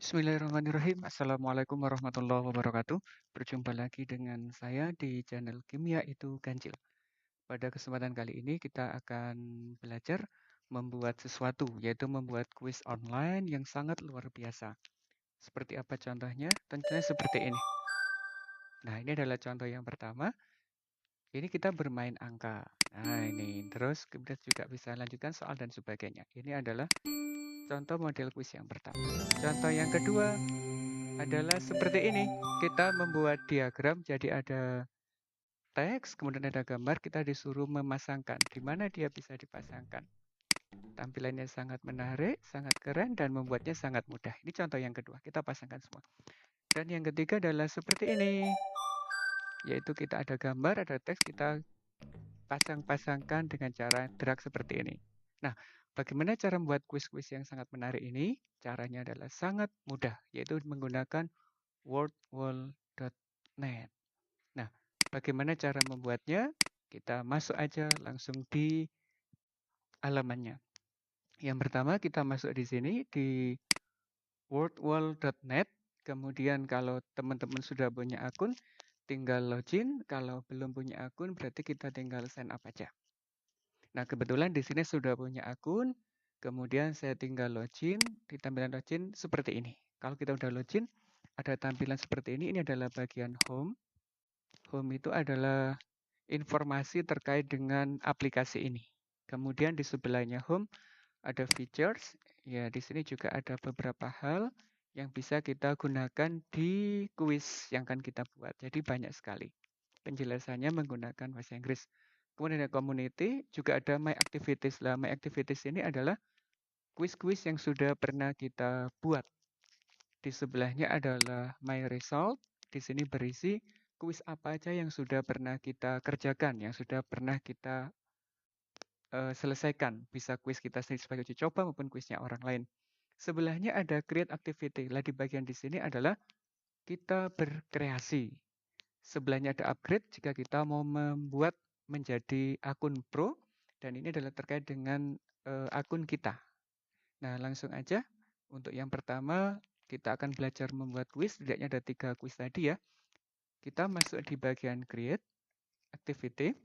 Bismillahirrahmanirrahim. Assalamualaikum warahmatullahi wabarakatuh. Berjumpa lagi dengan saya di channel Kimia itu Ganjil. Pada kesempatan kali ini kita akan belajar membuat sesuatu, yaitu membuat kuis online yang sangat luar biasa. Seperti apa contohnya? Tentunya seperti ini. Nah, ini adalah contoh yang pertama. Ini kita bermain angka. Nah, ini. Terus kita juga bisa lanjutkan soal dan sebagainya. Ini adalah contoh model kuis yang pertama. Contoh yang kedua adalah seperti ini. Kita membuat diagram, jadi ada teks, kemudian ada gambar, kita disuruh memasangkan. Di mana dia bisa dipasangkan. Tampilannya sangat menarik, sangat keren, dan membuatnya sangat mudah. Ini contoh yang kedua, kita pasangkan semua. Dan yang ketiga adalah seperti ini. Yaitu kita ada gambar, ada teks, kita pasang-pasangkan dengan cara drag seperti ini. Nah, bagaimana cara membuat kuis-kuis yang sangat menarik ini? Caranya adalah sangat mudah, yaitu menggunakan wordwall.net. Nah, bagaimana cara membuatnya? Kita masuk aja langsung di halamannya. Yang pertama kita masuk di sini di wordwall.net. Kemudian kalau teman-teman sudah punya akun, tinggal login. Kalau belum punya akun, berarti kita tinggal sign up aja. Nah, kebetulan di sini sudah punya akun. Kemudian saya tinggal login. Di tampilan login seperti ini. Kalau kita udah login, ada tampilan seperti ini. Ini adalah bagian home. Home itu adalah informasi terkait dengan aplikasi ini. Kemudian di sebelahnya home ada features. Ya, di sini juga ada beberapa hal yang bisa kita gunakan di kuis yang akan kita buat. Jadi banyak sekali. Penjelasannya menggunakan bahasa Inggris. Kemudian ada community, juga ada my activities. Lah, my activities ini adalah kuis-kuis yang sudah pernah kita buat. Di sebelahnya adalah my result. Di sini berisi kuis apa aja yang sudah pernah kita kerjakan, yang sudah pernah kita selesaikan. Bisa kuis kita sendiri sebagai uji coba maupun kuisnya orang lain. Sebelahnya ada create activity. Lah di bagian di sini adalah kita berkreasi. Sebelahnya ada upgrade jika kita mau membuat menjadi akun pro, dan ini adalah terkait dengan akun kita. Nah, langsung aja. Untuk yang pertama, kita akan belajar membuat kuis. Setidaknya ada 3 kuis tadi ya. Kita masuk di bagian create activity.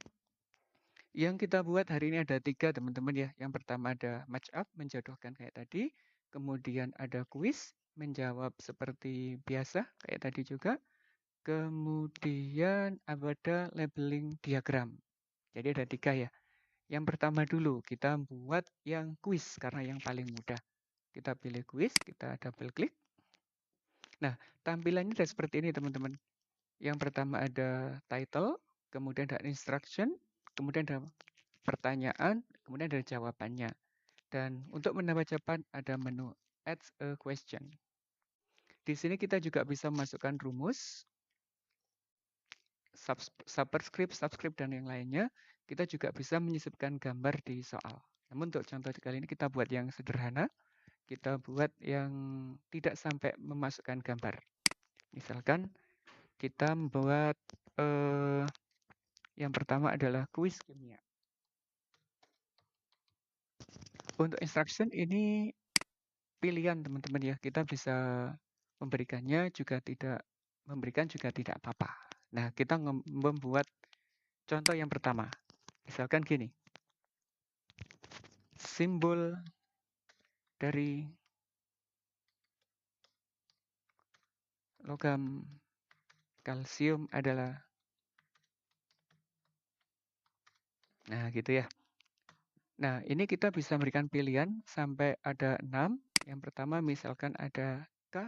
Yang kita buat hari ini ada 3 teman-teman ya. Yang pertama ada match up, menjodohkan kayak tadi. Kemudian ada kuis, menjawab seperti biasa kayak tadi juga. Kemudian ada labeling diagram. Jadi ada 3 ya. Yang pertama dulu, kita buat yang kuis karena yang paling mudah. Kita pilih kuis, kita double klik. Nah, tampilannya sudah seperti ini teman-teman. Yang pertama ada title, kemudian ada instruction, kemudian ada pertanyaan, kemudian ada jawabannya. Dan untuk menambah cepat ada menu add a question. Di sini kita juga bisa masukkan rumus, subscript, dan yang lainnya. Kita juga bisa menyisipkan gambar di soal. Namun untuk contoh kali ini kita buat yang sederhana. Kita buat yang tidak sampai memasukkan gambar. Misalkan kita membuat yang pertama adalah kuis kimia. Untuk instruction ini pilihan teman-teman ya. Kita bisa memberikannya juga tidak, memberikan juga tidak apa-apa. Nah, kita membuat contoh yang pertama. Misalkan gini. Simbol dari logam kalsium adalah, nah gitu ya. Nah, ini kita bisa berikan pilihan sampai ada 6. Yang pertama misalkan ada K,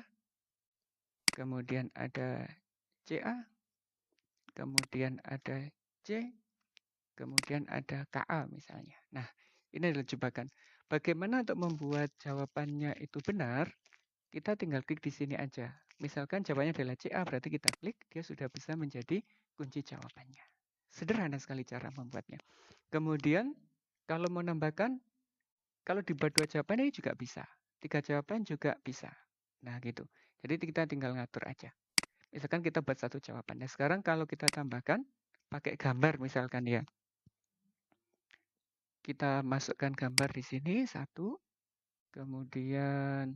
kemudian ada CA, kemudian ada C, kemudian ada KA misalnya. Nah, ini adalah jebakan. Bagaimana untuk membuat jawabannya itu benar? Kita tinggal klik di sini aja. Misalkan jawabannya adalah CA, berarti kita klik, dia sudah bisa menjadi kunci jawabannya. Sederhana sekali cara membuatnya. Kemudian, kalau mau nambahkan, kalau dibuat 2 jawaban ini juga bisa. 3 jawaban juga bisa. Nah, gitu. Jadi kita tinggal ngatur aja. Misalkan kita buat 1 jawaban. Nah, sekarang kalau kita tambahkan pakai gambar misalkan ya. Kita masukkan gambar di sini 1. Kemudian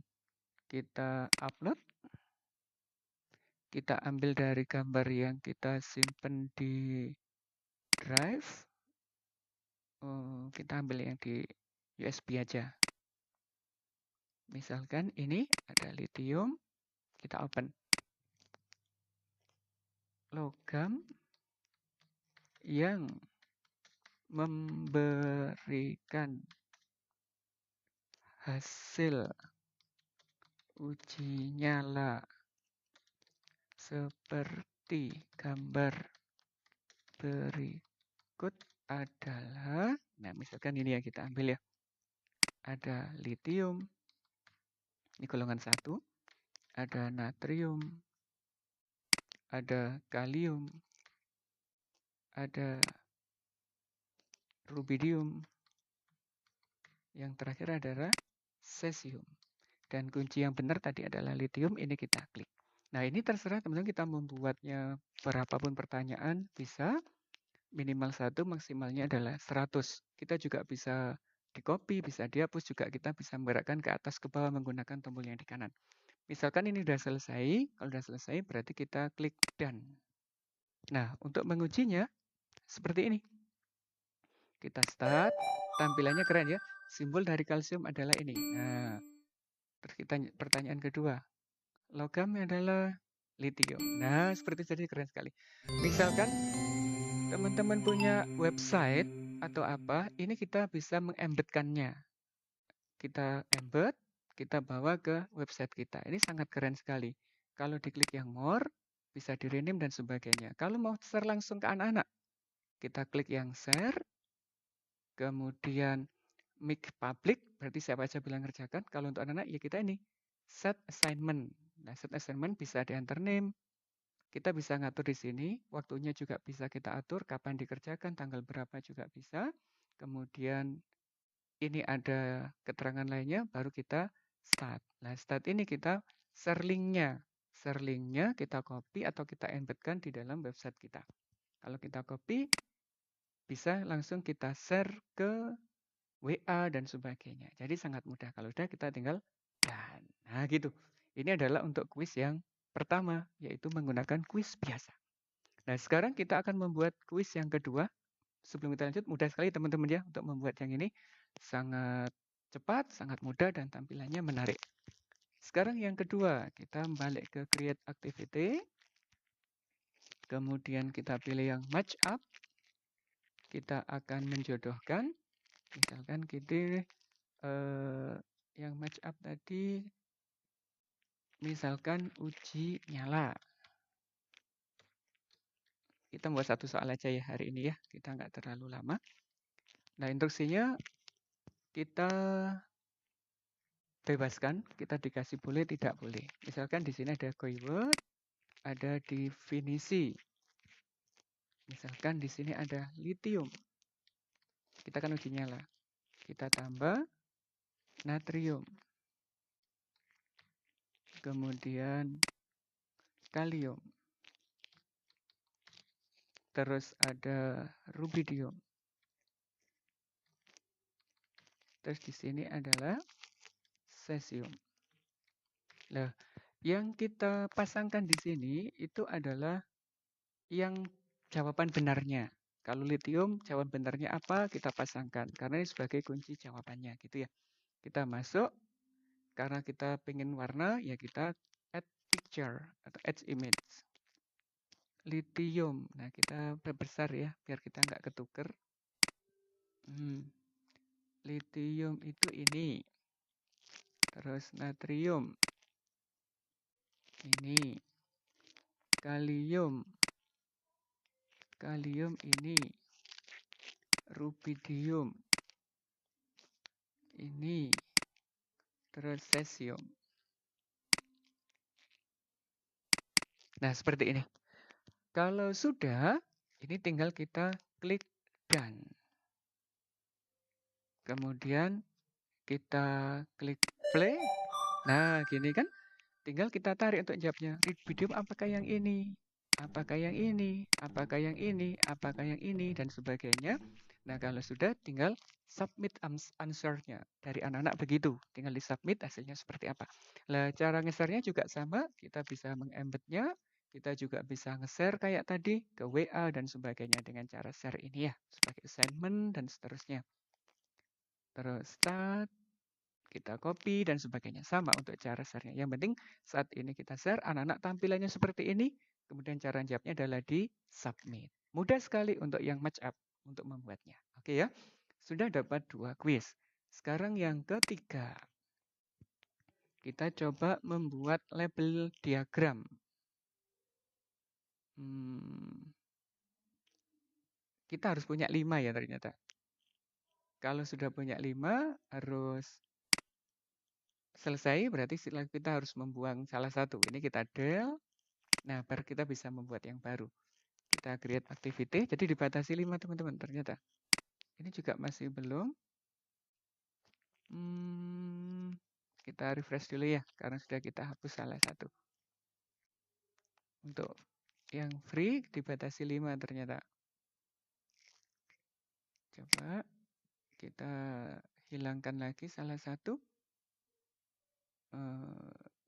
kita upload. Kita ambil dari gambar yang kita simpan di drive. Kita ambil yang di USB aja. Misalkan ini ada lithium, kita open. Logam yang memberikan hasil uji nyala seperti gambar berikut adalah, nah misalkan ini yang kita ambil ya, ada lithium, ini golongan 1, ada natrium, ada kalium, ada rubidium, yang terakhir adalah cesium. Dan kunci yang benar tadi adalah lithium, ini kita klik. Nah ini terserah teman-teman, kita membuatnya berapapun pertanyaan bisa, minimal 1, maksimalnya adalah 100. Kita juga bisa di copy, bisa dihapus, juga kita bisa menggerakkan ke atas ke bawah menggunakan tombol yang di kanan. Misalkan ini sudah selesai, kalau sudah selesai berarti kita klik done. Nah untuk mengujinya seperti ini. Kita start, tampilannya keren ya, simbol dari kalsium adalah ini. Nah, terus kita pertanyaan kedua, logamnya adalah lithium. Nah, seperti tadi keren sekali. Misalkan teman-teman punya website atau apa, ini kita bisa mengembedkannya. Kita embed, kita bawa ke website kita. Ini sangat keren sekali. Kalau diklik yang more, bisa di-rename dan sebagainya. Kalau mau share langsung ke anak-anak, kita klik yang share, kemudian make public, berarti siapa aja bilang ngerjakan. Kalau untuk anak-anak, ya kita ini set assignment. Nah, set assignment bisa di-enter name. Kita bisa ngatur di sini, waktunya juga bisa kita atur, kapan dikerjakan, tanggal berapa juga bisa. Kemudian ini ada keterangan lainnya, baru kita start. Nah, start ini kita share linknya. Share linknya kita copy atau kita embedkan di dalam website kita. Kalau kita copy, bisa langsung kita share ke WA dan sebagainya. Jadi sangat mudah. Kalau sudah kita tinggal done. Nah gitu. Ini adalah untuk kuis yang pertama, yaitu menggunakan kuis biasa. Nah sekarang kita akan membuat kuis yang kedua. Sebelum kita lanjut, mudah sekali teman-teman ya untuk membuat yang ini. Sangat cepat, sangat mudah, dan tampilannya menarik. Sekarang yang kedua, kita balik ke create activity. Kemudian kita pilih yang match up. Kita akan menjodohkan. Misalkan kita yang match up tadi, misalkan uji nyala. Kita buat satu soal aja ya hari ini ya, kita nggak terlalu lama. Nah instruksinya kita bebaskan, kita dikasih boleh tidak boleh. Misalkan di sini ada keyword, ada definisi. Misalkan di sini ada lithium. Kita kan uji nyala. Kita tambah natrium. Kemudian kalium. Terus ada rubidium. Terus di sini adalah cesium. Nah, yang kita pasangkan di sini itu adalah yang jawaban benarnya. Kalau lithium, jawaban benarnya apa? Kita pasangkan. Karena ini sebagai kunci jawabannya, gitu ya. Kita masuk, karena kita pengen warna, ya kita add picture atau add image. Lithium. Nah, kita perbesar ya, biar kita nggak ketuker. Lithium itu ini. Terus natrium. Ini. Kalium. Kalium ini. Rubidium. Ini. Terus cesium. Nah, seperti ini. Kalau sudah, ini tinggal kita klik done. Kemudian kita klik play. Nah, gini kan. Tinggal kita tarik untuk jawabnya. Rubidium apakah yang ini? Apakah yang ini? Apakah yang ini? Apakah yang ini? Dan sebagainya. Nah, kalau sudah tinggal submit answer-nya. Dari anak-anak begitu, tinggal di-submit hasilnya seperti apa. Nah, cara nge-share-nya juga sama, kita bisa meng-embed-nya, kita juga bisa nge-share kayak tadi ke WA dan sebagainya dengan cara share ini ya, sebagai assignment dan seterusnya. Terus start, kita copy dan sebagainya. Sama untuk cara share-nya. Yang penting saat ini kita share, anak-anak tampilannya seperti ini, kemudian cara jawabnya adalah di submit. Mudah sekali untuk yang match up untuk membuatnya. Oke ya, sudah dapat 2 quiz. Sekarang yang ketiga, kita coba membuat label diagram. Kita harus punya 5 ya ternyata. Kalau sudah punya 5, harus selesai, berarti kita harus membuang salah satu. Ini kita del. Nah, baru kita bisa membuat yang baru. Kita create activity, jadi dibatasi 5 teman-teman ternyata. Ini juga masih belum. Kita refresh dulu ya, karena sudah kita hapus salah satu. Untuk yang free dibatasi 5 ternyata. Coba kita hilangkan lagi salah satu.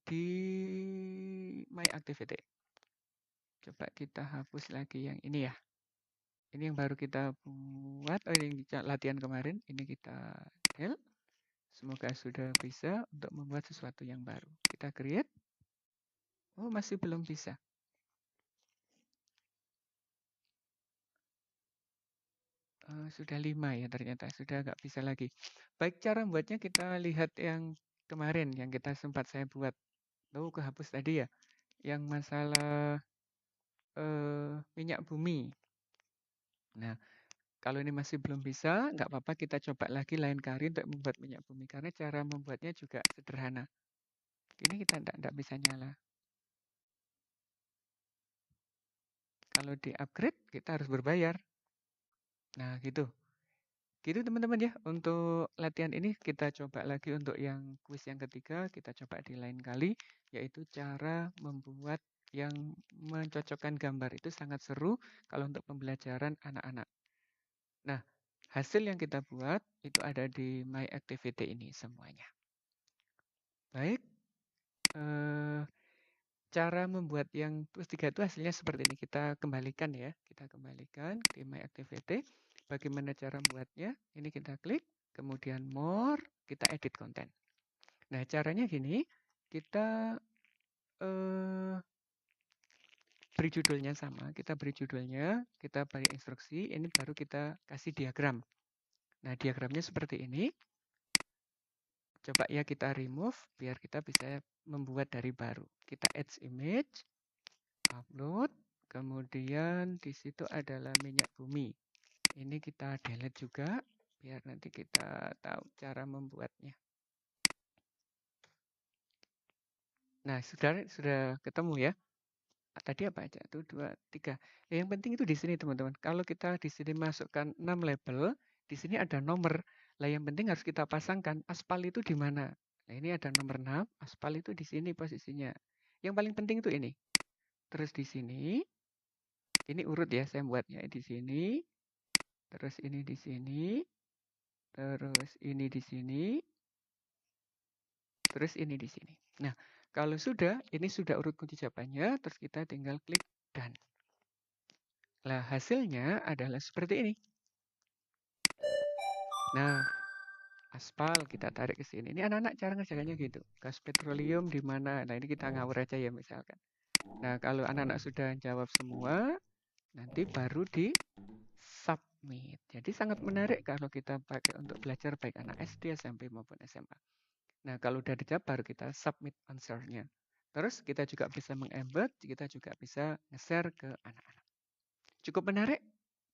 Di My Activity. Coba kita hapus lagi yang ini ya. Ini yang baru kita buat. Oh, ini latihan kemarin. Ini kita del. Semoga sudah bisa untuk membuat sesuatu yang baru. Kita create. Oh, masih belum bisa. Sudah 5 ya ternyata. Sudah nggak bisa lagi. Baik, cara membuatnya kita lihat yang kemarin. Yang kita sempat saya buat. Oh, kehapus tadi ya. Yang masalah minyak bumi. Nah, kalau ini masih belum bisa, nggak apa-apa kita coba lagi lain kali untuk membuat minyak bumi. Karena cara membuatnya juga sederhana. Ini kita nggak bisa nyala. Kalau di-upgrade, kita harus berbayar. Nah, gitu. Gitu teman-teman ya. Untuk latihan ini kita coba lagi untuk yang kuis yang ketiga. Kita coba di lain kali. Yaitu cara membuat yang mencocokkan gambar. Itu sangat seru kalau untuk pembelajaran anak-anak. Nah, hasil yang kita buat itu ada di My Activity ini semuanya. Baik, cara membuat yang plus 3 itu hasilnya seperti ini. Kita kembalikan ya. Kita kembalikan di My Activity. Bagaimana cara membuatnya? Ini kita klik, kemudian more, kita edit konten. Nah, caranya gini, kita beri judulnya sama. Kita beri judulnya, kita beri instruksi, ini baru kita kasih diagram. Nah, diagramnya seperti ini. Coba ya kita remove biar kita bisa membuat dari baru. Kita add image, upload, kemudian di situ adalah minyak bumi. Ini kita delete juga biar nanti kita tahu cara membuatnya. Nah, sudah ketemu ya. Tadi apa aja? 1, 2, 3. Yang penting itu di sini teman-teman. Kalau kita di sini masukkan 6 label, di sini ada nomor. Lah yang penting harus kita pasangkan aspal itu di mana. Nah, ini ada nomor 6, aspal itu di sini posisinya. Yang paling penting itu ini. Terus di sini, ini urut ya saya buatnya di sini. Terus ini di sini. Terus ini di sini. Terus ini di sini. Nah, kalau sudah, ini sudah urut kunci jawabannya, terus kita tinggal klik done. Nah, hasilnya adalah seperti ini. Nah, aspal kita tarik ke sini. Ini anak-anak cara ngerjakannya gitu. Gas petroleum di mana? Nah, ini kita ngawur aja ya misalkan. Nah, kalau anak-anak sudah jawab semua, nanti baru di submit. Jadi sangat menarik kalau kita pakai untuk belajar baik anak SD, SMP maupun SMA. Nah, kalau udah dijawab baru kita submit answer-nya. Terus kita juga bisa meng-embed, kita juga bisa nge-share ke anak-anak. Cukup menarik,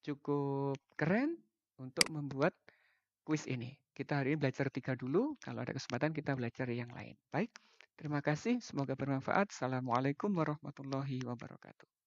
cukup keren untuk membuat kuis ini. Kita hari ini belajar 3 dulu, kalau ada kesempatan kita belajar yang lain. Baik, terima kasih, semoga bermanfaat. Assalamualaikum warahmatullahi wabarakatuh.